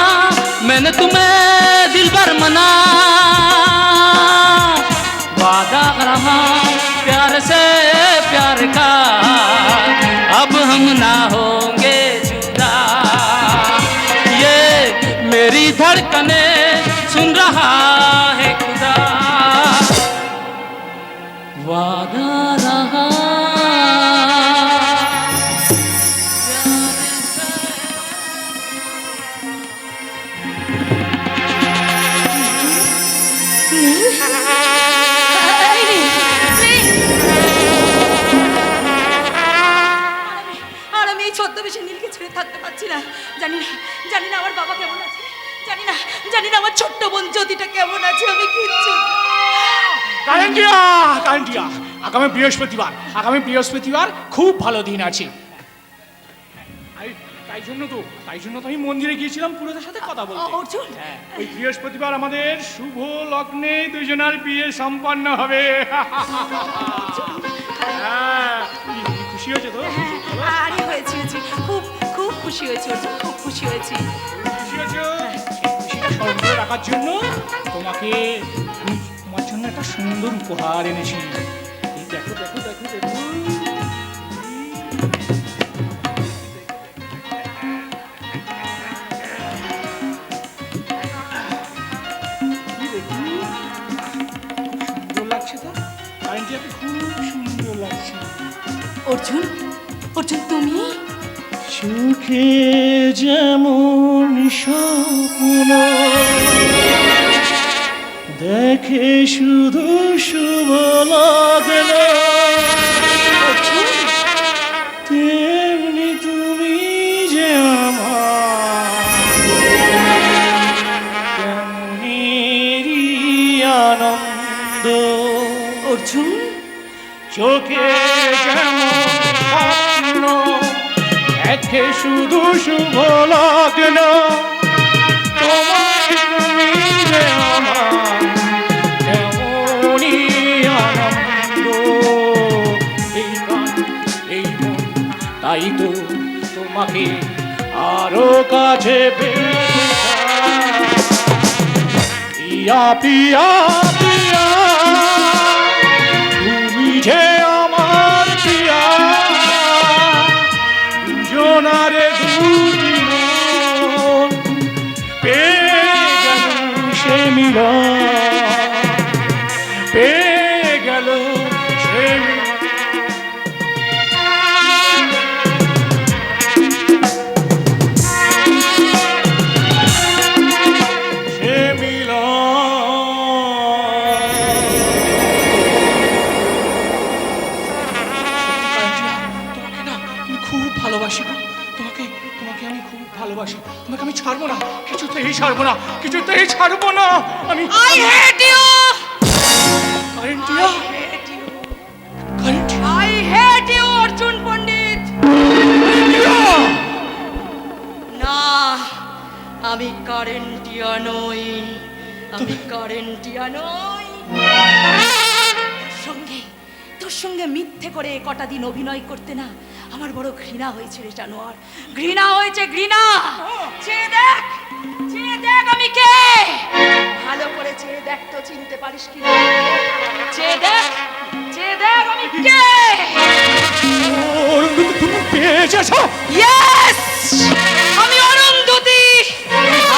मैंने तुम्हें दिल भर मना वादा रहा प्यार से प्यार का अब हम ना होंगे जुदा ये मेरी धड़कने सुन रहा है खुदा वादा रहा আর আমি এই ছদ্মবেশে নীলকে ছেড়ে থাকতে পারছি না। জানি না জানি না আমার বাবা কেমন আছে, জানি না জানি না আমার ছোট্ট বোন জ্যোতিটা কেমন আছে, আমি কিচ্ছু কারেন্টিয়া কারেন্টিয়া আগামী বৃহস্পতিবার খুব ভালো দিন আছে তাই জন্য তো আমি মন্দিরে গিয়েছিলাম পুরোদের সাথে কথা বলতে। অর্জুন হ্যাঁ, ওই বৃহস্পতিবার আমাদের শুভ লগ্নে দুজনের বিয়ে সম্পন্ন হবে। হ্যাঁ, খুশি হয়েছে তো? আরে হয়েছি হয়েছি, খুব খুব খুশি হয়েছি অর্জুন, খুব খুশি হয়েছি। খুশি হয়েছে? সেই খুশিটা স্মরণ করে রাখার জন্য তোমার জন্য একটা সুন্দর উপহার এনেছি। এই দেখো দেখো দেখো দেখো অর্জুন অর্জুন তুমি সুখে যেমন স্বপ্ন দেখে শুধু শুভ লাগলো, তেমনি তুমি যে আমার তেমনি আনন্দ। অর্জুন চোখে যেমন স্বপ্ন দেখে শুধু শুভ লাগলো, তোমার তুমি যে আমার তেমনি আনন্দ। এই প্রাণ এই মন তাই তো তোমাকে আরো কাছে পেতে চায়। পিয়া পিয়া পিয়া তুমি যে আমার পিয়া, দুজনারে দুটি মন পেয়ে গেল সে মিলন, পেয়ে গেল সে মিলন। সে মিলন। তোমাকে না আমি খুব ভালোবাসি গো। তোমাকে তোমাকে আমি খুব ভালোবাসি, তোমাকে আমি ছাড়বো না, কিছুতেই ছাড়বো না, কিছুতেই ছাড়বো না আমি। আই হেট ইউ, কারেন্টিয়া, কারেন্টিয়া, I hate you Arjun Pandit. না, আমি কারেন্টিয়া নই, আমি কারেন্টিয়া নই। তোর সঙ্গে মিথ্যে করে কটা দিন অভিনয় করতে না আমার বড় ঘৃণা হয়েছে রে জানোয়ার, ঘৃণা হয়েছে, ঘৃণা। চেয়ে দেখ, চেয়ে দেখ আমি কে, ভালো করে চেয়ে দেখ তো চিনতে পারিস কি না। চেয়ে দেখ, চেয়ে দেখ আমি কে। তুমি পেয়েছ? ইয়েস, আমি অরুন্ধতী,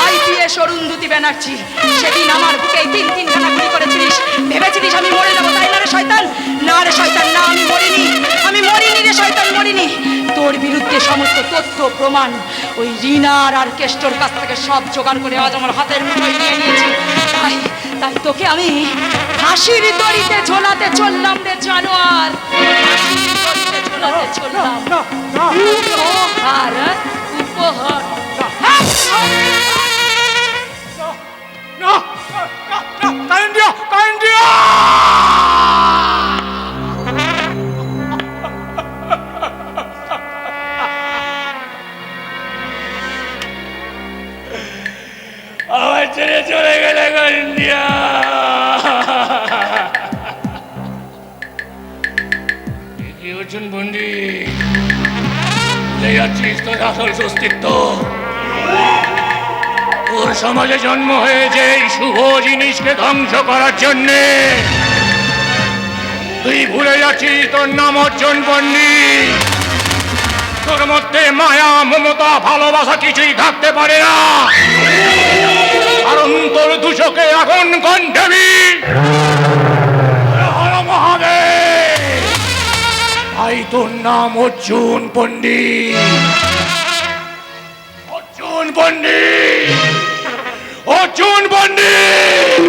আইপিএস অরুন্ধতী ব্যানার্জি। সেদিন আমার বুকে 3-3 গুলি করেছিলিস, ভেবেছিলিস আমি মরে যাবো, তাই না রে শয়তান? না রে শয়তান, না, আমি মরিনি, আমি মরিনি রে শয়তান, মরিনি। তোর বিরুদ্ধে সমস্ত তথ্য প্রমাণ ওই রিনার আর কেষ্টর কাছ থেকে সব জোগাড় করে আজ আমার হাতের মুঠোয় নিয়ে নিয়েছি। তাই তাই তোকে আমি ফাঁসির দড়িতে ঝোলাতে চললাম রে জানোয়ার, ফাঁসির দড়িতে ঝোলাতে চললাম। উপহার, উপহার। না, কারেন্টিয়া, কারেন্টিয়া। আমার ছেড়ে চলে গেলে কারেন্টিয়া। কি অর্জুন পণ্ডিত, ভুলে যাচ্ছিস তোর আসল অস্তিত্ব? তোর সমাজে জন্ম হয়েছে এই শুভ জিনিসকে ধ্বংস করার জন্যে। তুই ভুলে যাচ্ছিস তোর নাম অর্জুন পণ্ডিত। তোর মধ্যে মায়া, মমতা, ভালোবাসা কিছুই থাকতে পারে না, কারণ তোর দুচোখে আগুন কণ্ঠেবি। হর মহাদেব, তাই তোর নাম অর্জুন পণ্ডিত। অর্জুন পণ্ডিত, অর্জুন পণ্ডিত।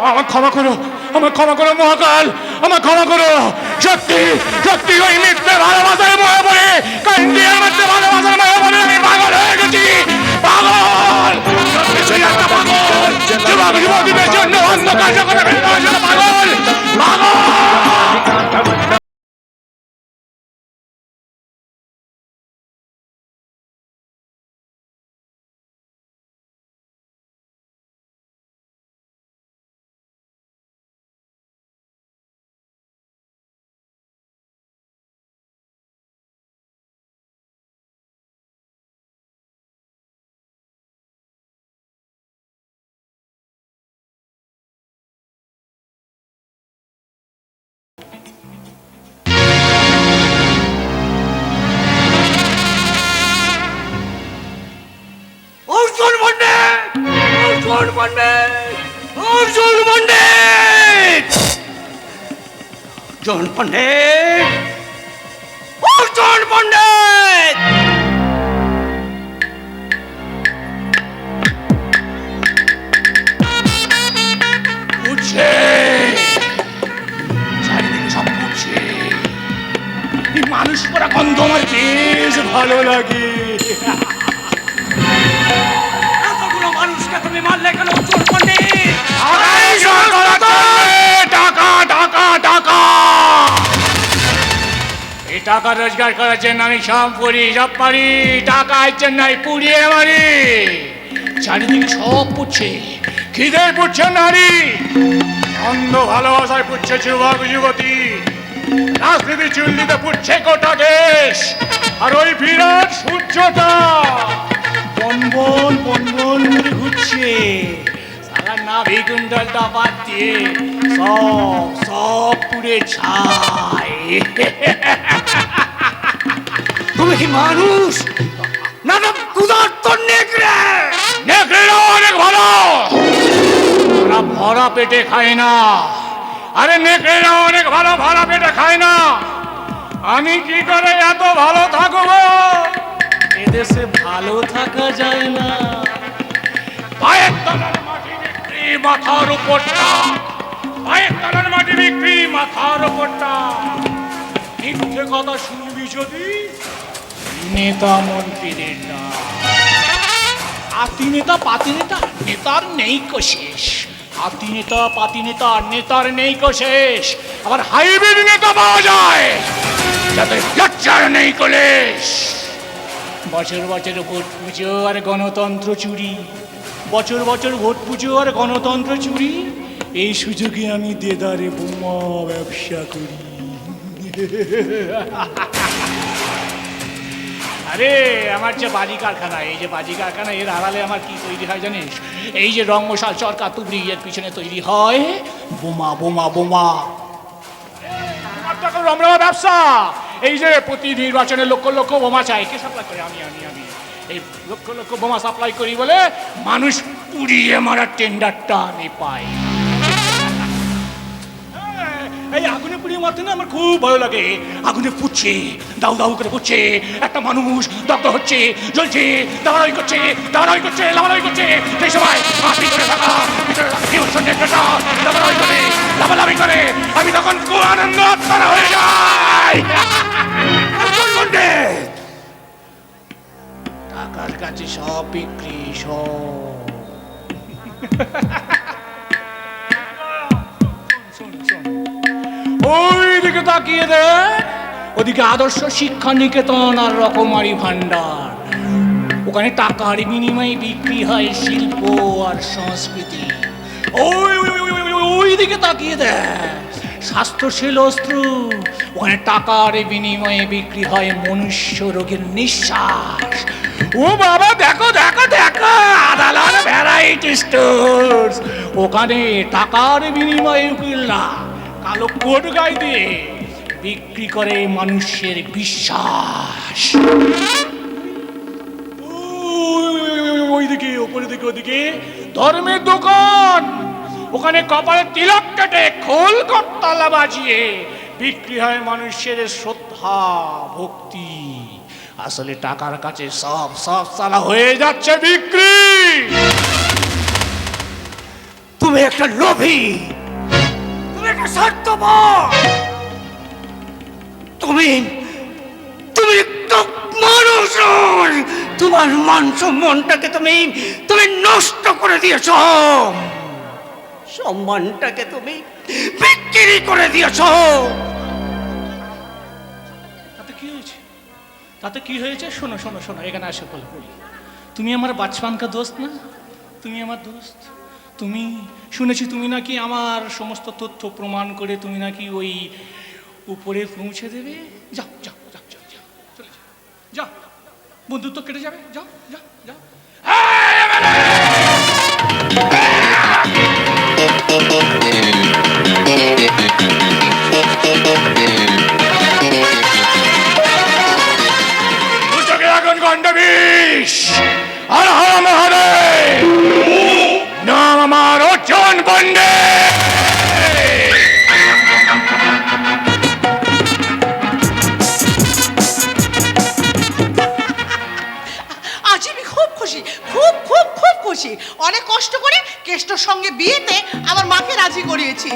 আমার ক্ষমা করো, আমার ক্ষমা করো মহাকাল, আমার ক্ষমা করো। সত্যি সত্যি ওই মিথ্যে ভালোবাসার মনে পড়ে, কারেন্টিয়ার মধ্যে ভালোবাসার মনে পড়ে আমি পাগল হয়ে গেছি, পাগল। সত্যি একটা পাগল, যুবক যুবতীদের জন্য অন্ধকার জগতে পাগল, পাগল। অর্জুন পণ্ডিত, অর্জুন পণ্ডিত, অর্জুন পণ্ডিত, অর্জুন পণ্ডিত, অর্জুন পণ্ডিত। উঠছে, চারিদিকে সব উঠছে। এই মানুষ পড়া গন্ধ আমার বেশ ভালো লাগে। এতগুলো মানুষকে তুমি মারলে কেন অর্জুন পণ্ডিত? টাকা, টাকা, টাকা। এই টাকা রোজগার করার জন্য আমি সব করি, সব পারি। টাকার জন্য পুড়িয়ে মারি। চারিদিকে সব পুড়ছে, খিদে পুড়ছে নারী, অন্ধ ভালোবাসায় পুড়ছে যুবক যুবতী, রাজনীতি চুল্লিতে পুড়ছে গোটা দেশ। আর ওই বিরাট সূর্যটা বনবন বনবন করে ঘুরছে। সারা নাভি কুণ্ডলটা বাদ দিয়ে সব সব পুড়ে ছাই। তুমি কি মানুষ না না ক্ষুধার্ত নেকড়ে? নেকড়েরা অনেক ভালো, ওরা ভরা পেটে খায় না। আরে নেকড়েরা অনেক ভালো, ভরা পেটে খায় না। আমি কি করে এত ভালো থাকবো? এদেশে ভালো থাকা যায় না। পায়ের তলার মাটি বিক্রি, মাথার উপরটা। পায়ের তলার মাটি বিক্রি, মাথার উপরটা। মিথ্যে কথা শুনবি যদি নেতা মন্ত্রীদের না, আতি নেতা পাতি নেতা, নেতার নেই কো শেষ। আতি নেতা পাতি নেতা, নেতার নেই কো শেষ। আবার হাইব্রিড নেতা পাওয়া যায় যাদের লজ্জার নেই কলেশ। বছর বছর ভোট পুজো আর গণতন্ত্র চুরি, বছর বছর ভোট পুজো আর গণতন্ত্র চুরি, এই সুযোগে আমি দেদারে বোমা ব্যবসা করি। আরে আমার যে বাজি কারখানা, এই যে বাজি কারখানা, এর আড়ালে আমার কি তৈরি হয় জানিস? এই যে রঙ্গশাল চরকা তুবড়ি, এর পিছনে তৈরি হয় বোমা বোমা বোমা। রমরমা ব্যবসা। এই যে প্রতি নির্বাচনে লক্ষ লক্ষ বোমা চাই, কে সাপ্লাই করে? আমি আমি আমি এই লক্ষ লক্ষ বোমা সাপ্লাই করি বলে মানুষ পুড়িয়ে মারার টেন্ডারটা আমি পাই। এই আগুনে পুড়িয়ে মারতে না আমার খুব ভালো লাগে। আগুনে পুড়ছে, দাউ দাউ করে পুড়ছে, একটা মানুষ দগ্ধ হচ্ছে, জ্বলছে, দাঁড়াই করছে, দাঁড়াই করছে, লাভালাভি করছে। সেই সময় ভিতরে থাকা লাভালাভি করে, লাভালাভি করে, আমি তখন খুব আনন্দ আত্মারা হয়ে যাই। টাকার কাছে সব বিক্রি, সব। ওই দিকে তাকিয়ে দেখ, ওদিকে আদর্শ শিক্ষা নিকেতন আর রকমারি ভান্ডার। ওখানে টাকার বিনিময়ে বিক্রি হয় শিল্প আর সংস্কৃতি। ওই ওই দিকে তাকিয়ে দেখ, স্বাস্থ্যশীল অস্ত্র। ওখানে টাকার বিনিময়ে বিক্রি হয় মনুষ্য রোগের নিঃশ্বাস। ও বাবা, দেখো দেখো দেখো, আদালত ভ্যারাইটি স্টোর। ওখানে টাকার বিনিময়ে উকিল না, কালো কোট গায়ে দিয়ে বিক্রি করে মানুষের বিশ্বাস। ওইদিকে ওপরের দিকে ওদিকে ধর্মের দোকান। ওখানে কপালে তিলক কেটে খোল করতালা বাজিয়ে বিক্রি হয় মানুষের শ্রদ্ধা ভক্তি। আসলে টাকার কাছে সব সব সালা হয়ে যাচ্ছে বিক্রি। তুমি একটা লোভী, তুমি একটা স্বার্থপর, তুমি তুমি মানুষ, তোমার মান সম্মানটাকে তুমি তুমি নষ্ট করে দিয়েছ, সম্মানটাকে তুমি বিক্রি করে দিয়েছ। তাতে কি হয়েছে? তাতে কি হয়েছে? শোনো শোনো শোনো, এখানে আসে বলি। তুমি আমার বাচপানকা দোস্ত না? তুমি আমার দোস্ত। তুমি শুনেছি তুমি নাকি আমার সমস্ত তথ্য প্রমাণ করে তুমি নাকি ওই উপরে পৌঁছে দেবে। যাও যাও যাও যাও যাও, চলে যাও, যাও, বন্ধুত্ব কেটে যাবে, যাও যাও যাও। আগুন গন্ড বিষ, হর হর মহাদেব, নাম আমার অর্জুন পণ্ডে। আজ আমি খুব খুশি, খুব খুব খুব খুশি। অনেক কষ্ট করে কেষ্টর সঙ্গে বিয়েতে আমার মাকে রাজি করিয়েছি।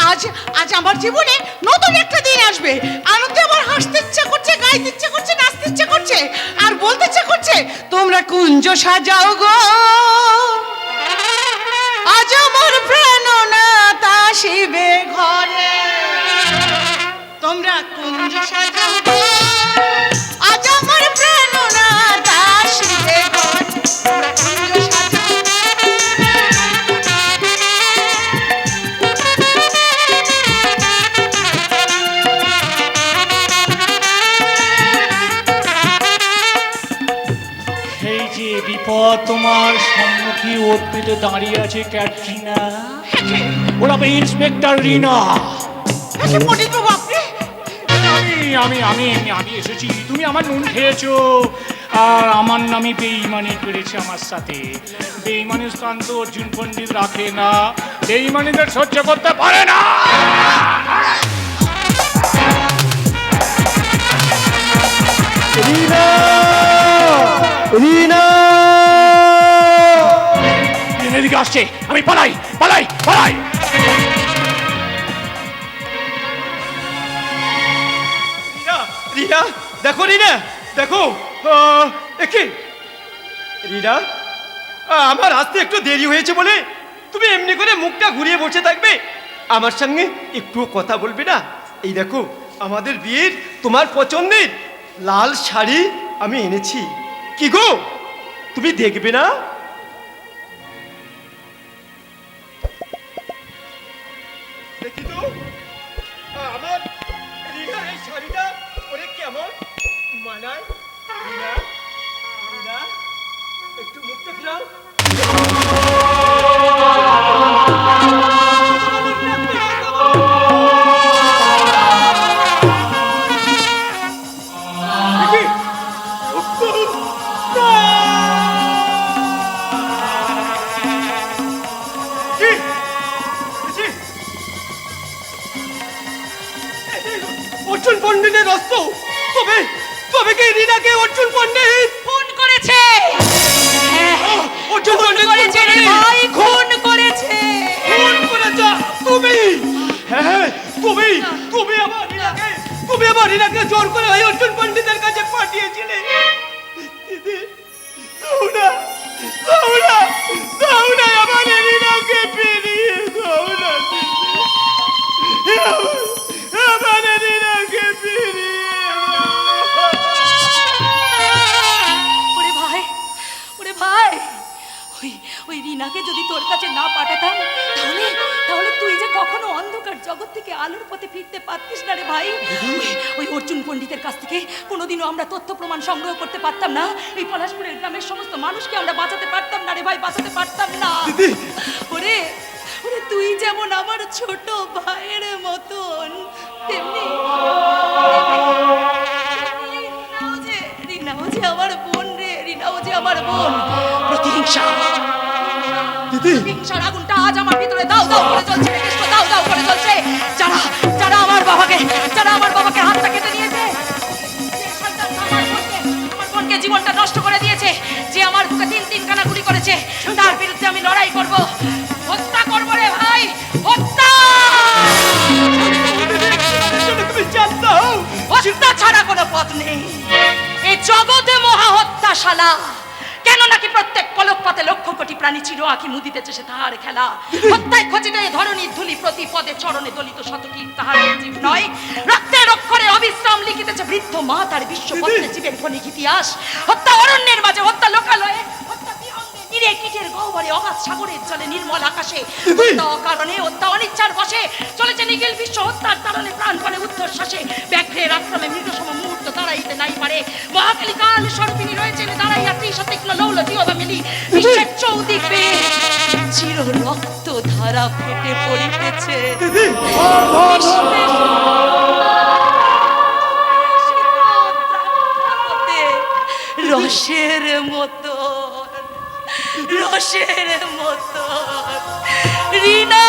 আজ আজ আমার জীবনে নতুন একটা দিন আসবে। আনন্দে আমার হাসতে ইচ্ছা করছে, গাইতে ইচ্ছা করছে, নাচতে ইচ্ছা করছে, আর বলতে ইচ্ছা করছে, তোমরা কুঞ্জ সাজাও গো, আজ আমার প্রাণনাথ আসিবে ঘরে। তোমরা কুঞ্জ সাজাও গো, আজ আমার প্রাণনাথ আসিবে ঘরে। কুঞ্জ সাজাও। সেই যে বিপদ তোমার সম্মুখে অর্পিতে দাঁড়িয়ে আছে ক্যাটরিনা, ওরা ইন্সপেক্টর রিনা। পণ্ডিতবাবু, আপনি? আমি আমি আমি আমি এসেছি, তুমি আমার নুন খেয়েছো আর আমার নামে বেইমানি করেছে আমার সাথে। বেইমানি স্থান তো অর্জুন পণ্ডিত রাখে না, বেইমানিদের সহ্য করতে পারে না। রিনা, রিনা, এদিকে আসছে, আমি পালাই পালাই পালাই। রিনা, দেখো রিনা, দেখো একে রিনা, আমার আসতে একটু দেরি হয়েছে বলে তুমি এমনি করে মুখটা ঘুরিয়ে বসে থাকবে, আমার সঙ্গে একটু কথা বলবে না? এই দেখো আমাদের বিয়ের তোমার পছন্দের লাল শাড়ি আমি এনেছি, কি গো তুমি দেখবে না? দেখি তো আমার রিনা এই শাড়িটা পরে কেমন মানায়। রিনা, রিনা, একটু মুখটা ফিরাও। অর্জুন পণ্ডিতের অস্ত্র, তবে তবে কি রিনাকে অর্জুন পণ্ডিত খুন করেছে, অর্জুন পণ্ডিত করেছে রে ভাই, খুন করেছে। খুন করেছ তুমি? হ্যাঁ তুমি তুমি আমার রিনাকে জোর করে ওই অর্জুন পণ্ডিতের কাছে পাঠিয়েছিলে। দিদি দাও না, দাও না, দাও না আমার রিনাকে ফিরিয়ে দাও না দিদি, আমার রিনাকে ফিরিয়ে দাও। ওরে ভাই, ওরে ভাই, ওই ওই রিনাকে যদি তোর কাছে না পাঠাতাম, তাহলে তাহলে তুই যে কখনো অন্ধকার জগৎ থেকে আলোর পথে ফিরতে পারতিস না রে ভাই। ওই অর্জুন পণ্ডিতের কাছ থেকে কোনোদিনও আমরা তথ্য প্রমাণ সংগ্রহ করতে পারতাম না, এই পলাশপুরের গ্রামের সমস্ত মানুষকে আমরা বাঁচাতে পারতাম না রে ভাই, বাঁচাতে পারতাম না। ওরে ওরে, তুই যেমন আমার ছোট ভাইয়ের মতন, তেমনি রিনাও যে আমার বোন রে, রিনাও যে আমার বোন। প্রতিহিংসা, প্রতিহিংসার আগুনটা আজ আমার ভিতরে দাও দাও করে জ্বলছে রে কৃষ্ণ, দাও দাও করে জ্বলছে। যারা যারা আমার বাবাকে হাতটা কেটে নিয়েছে, যে সন্তানটা আমার বোনকে জীবনটা নষ্ট করে দিয়েছে, যে আমার বুকে তিন তিন কানা গুলি করেছে, তার বিরুদ্ধে আমি লড়াই করব, হত্যা করবো রে ভাই, হত্যা। তুমি জানতো হত্যা ছাড়া কোনো পথ নেই এই জগতে, মহা হত্যাশালা। কেন নাকি প্রত্যেক পলকপাতে লক্ষ কোটি প্রাণী চির আঁকি মুদিতেছে সে তাহার খেলা। হত্যায় খচিত এই ধরণীর ধুলি, প্রতি পদে চরণে দলিত শতকীর তাহার জীব নয়। রক্তের অক্ষরে অবিশ্রাম লিখিতেছে বৃদ্ধ মা তার বিশ্বপত্রে জীবের ক্ষণিক ইতিহাস। হত্যা অরণ্যের মাঝে, হত্যা লোকালয়ে, হত্যা বিহঙ্গে নিরে কীটের গহ্বরে, অগাধ সাগরের জলে, নির্মল আকাশে। হত্যা অকারণে, হত্যা অনিচ্ছার বশে চলেছে নিখিল বিশ্ব, হত্যার তাড়নে প্রাণপণে ঊর্ধ্বশ্বাসে। ব্যাঘ্রের আক্রমে মৃগসম মুহূর্ত দাঁড়াইতে নাই পারে। মহাকালী কাল স্বরূপিণী রয়েছেন দাঁড়াইয়া ত্রিশতীক্ষ্ণ লৌল জিহ্বা মেলি। বিশ্বের চৌদিকে চির রক্ত ধারা ফুটে পড়িতেছে। রসের মতো, রসের মতো রিনা।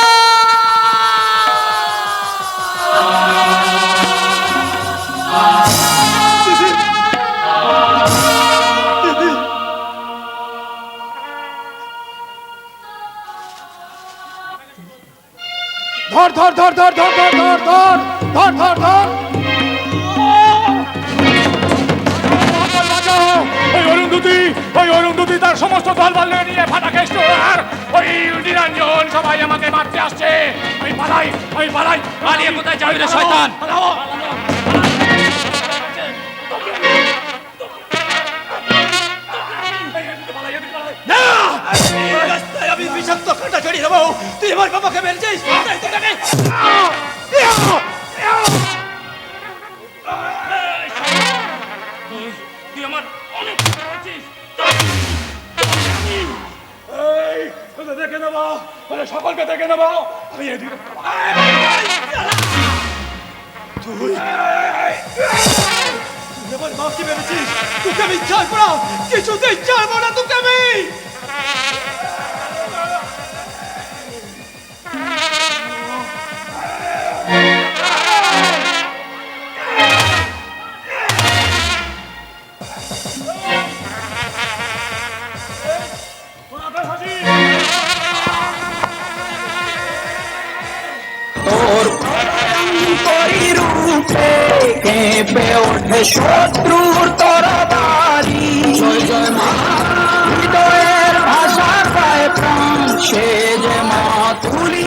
ধর ধর ধর ধর ধর ধর ধর ধর ধর ধর ধর ওই অরুন্ধতী তার সমস্ত দলবল নিয়ে ফাটাকেষ্ট আর ওই নিরঞ্জন সবাই আমাকে মারতে আসছে। ওই পালাই পালিয়ে কোথায় যাবি রে শয়তান? আমি বিষাক্ত কাঁটা চড়িয়ে দেবো, তুই আমার বাবাকে মেরেছিস। তুই আমার অনেক করেছিস। দেখে নেবো, সকলকে দেখে নেবো। আমি এদিকে তুই আমার মাকে মেরেছিস, তোকে আমি ছাড়বো না, কিছুতেই ছাড়বো না তোকে আমি। তোর করিরূপ কণ্ঠে কেঁপে ওঠে শত্রুর তরবারি। জয় জয় মা, হৃদয়ের ভাষা পায় প্রাণ, সে যে মা তুলি।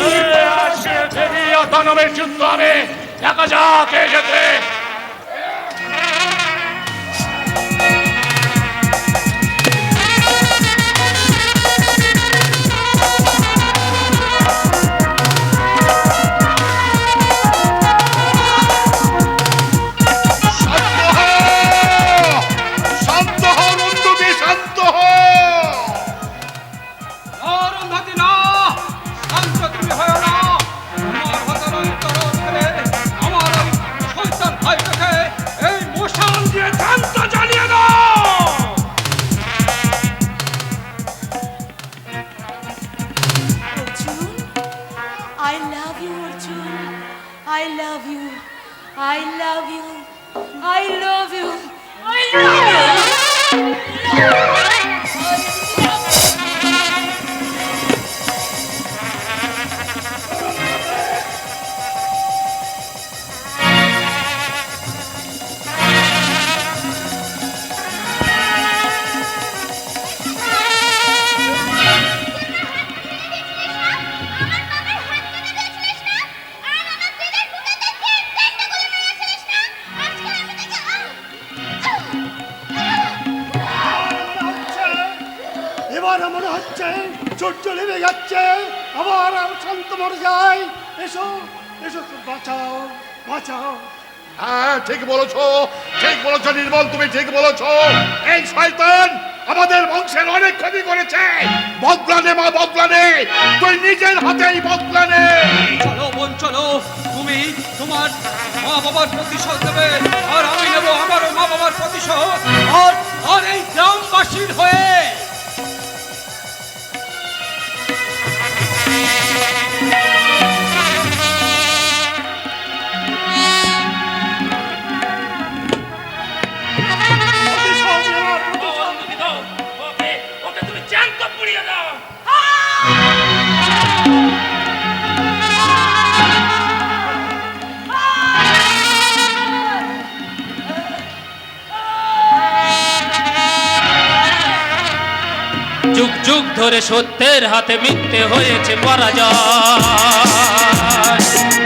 দানবের যুদ্ধ হবে, দেখা যাক কে জেতে। শান্ত হও নন্দুতি, শান্ত হও। অরুন্ধতী না, শান্ত তুমি হয় না। আমার হাতের অন্তর ছেড়ে আমার ওই শয়তান ভাইটাকে এই মশাল দিয়ে শান্ত জ্বালিয়ে দাও। Arjun, I love you, Arjun. I love you. I love you. I love you. I love এবার মনে হচ্ছে সূর্য নেমে যাচ্ছে, আবার শান্ত মরে যায়। এসো এসো, বাঁচাও বাঁচাও। হ্যাঁ ঠিক বলেছো, ঠিক বলেছো নির্মল, তুমি ঠিক বলেছো। এই শয়তান আমাদের বংশের অনেক ক্ষতি করেছে। বদলানে মা, বদলানে, তুই নিজের হাতেই বদলানে। চলো বোন চলো, তুমি তোমার মা বাবার প্রতিশোধ দেবে, আর আমি নেবো আমার মা বাবার প্রতিশোধ। আর এই গ্রামবাসীর হয়ে প্রতিশোধ নেওয়ার ও অরুন্ধতী দাও, ওকে ওকে তুমি জ্যান্ত পুড়িয়ে দাও। যুগ যুগ ধরে সত্যের হাতে মিথ্যে হয়েছে পরাজয়।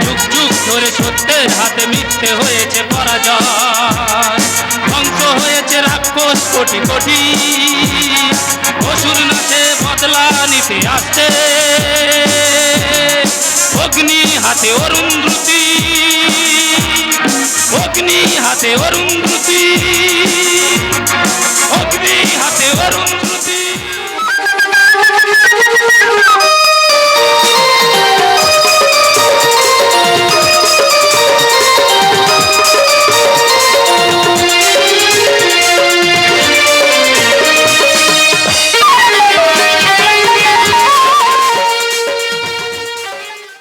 যুগ যুগ ধরে সত্যের হাতে মিথ্যে হয়েছে পরাজয়। ধ্বংস হয়েছে রাক্ষস কোটি কোটি, অসুর নাচে বদলা নিতে আসছে। অগ্নি হাতে অরুন্ধতী, অগ্নি হাতে অরুন্ধতী।